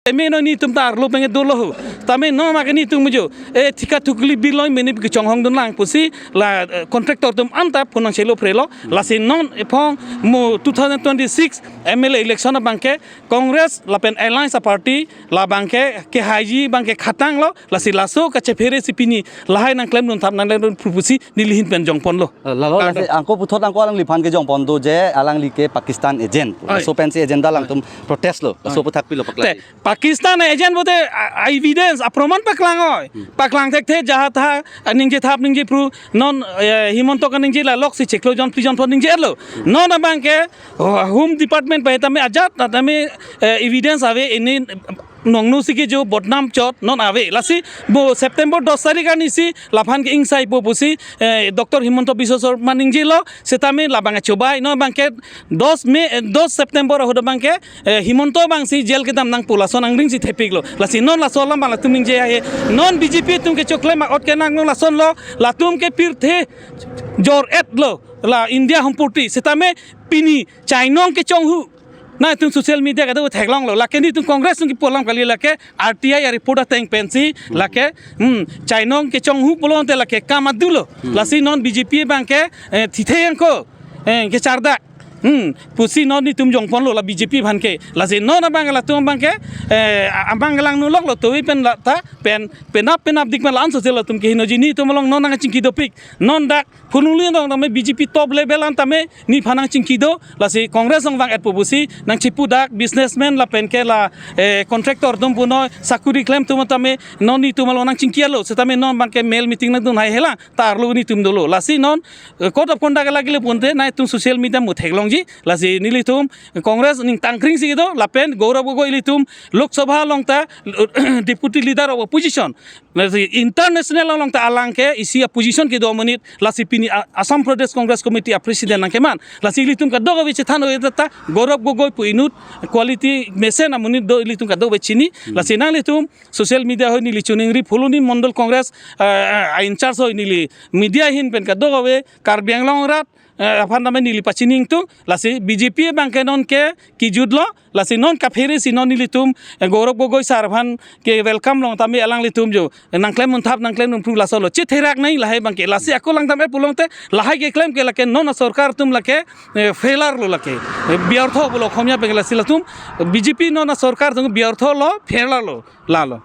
Tame no ni tum tar lo pengen dolo tame no makani tum mujo thika thukli biloy meni chonghong don lang pusi la contractor tum antap kunang chelo prelo la se non epong mo 2026 MLA election bangke congres la pen alliance party la bangke ke haji bangke khatang lo la se laso ka chefere sipini la hai nang claim don thap nang don pusi nilihin pen jongpon lo la lo la se angko puthot angko alang liphan ke jongpon do je alang li ke Pakistan agent so pen se agenda lang tum protest lo so puthak pi lo paklai Pakistan agent bote evidence aproman paklang tek the jaha tha ningje thap ningje pru non himonto ka ningje la lok si cheklo jon prison for ningje lo non abangke home department pa tame ajat tame evidence ave ini nongnu sike jo botnam chot non ave lasi bo September 10 tarik anisi laphan ke insai po pusi Dr. Himonto Biswa Sarma ningje lo setame labanga chobai no bangke 10 September hodo bangke Himonto bangsi jail ke dam nang pulason angring si thepik lo lasi non la solam bang tum ningje ahe non BJP tum ke chokle ma ot ke nang la son lo la tum ke pir the jor et lo la India humpurti setame pini chainong ke chonghu na tum social media ka do thaglong lo lake ni tum congress tum ki polam kali lake RTI ya report teng pensi lake chainong ke chonghu polon te lake kamadulo lasi non BJP bangke thitheng ko ke charda pusi non ni tum jongpon lo la BJP bhanke la se non abangala tum bangke abangalang nu lok lo to pen la ta pen penap dikma lan so selo tum ke hinoji ni tum long non nang chingki do pik non dak phuloni dong tame BJP top level an tame ni phanang chingki do la se congress ong bang et pusi nang chipu dak businessman la pen ke la contractor tum puno sakuri claim tum tame non ni tum long nang chingki lo se tame non bangke mail meeting na dun hai hela tar lo ni tum do lo la si non code of conduct lagile ponte na tum social media mu theglong lasi nilitum Congress ning tangkring si gitu lapen Gaurav Gogoi litum Lok Sabha longta deputy leader of opposition lasi international longta alangke isi opposition ke 2 menit lasi pini Assam Pradesh Congress Committee president nangkeman lasi litum ka dogo biche thano eta Gaurav Gogoi puinut quality mesen amunit do litum ka dogo chini lasi nang litum social media hoi nili chuning ri Phuloni Mondol Congress in charge hoi nili media hin pen ka dogo we Karbiang long rat afan name nili pachining tu lasi BJP bangke non ke ki judlo lasi non ka pheri si non nilitum Gaurav Gogoi sarvan ke welcome long tame alang litum jo nangklem mun thap nangklem nun pru lasolo che therak nai lahai bangke lasi ako lang tame pulongte lahai ke claim ke lake non sarkar tum lake failure lo lake biartho bolo khomya pe lasi latum BJP non sarkar tum biartho lo failure lo lalo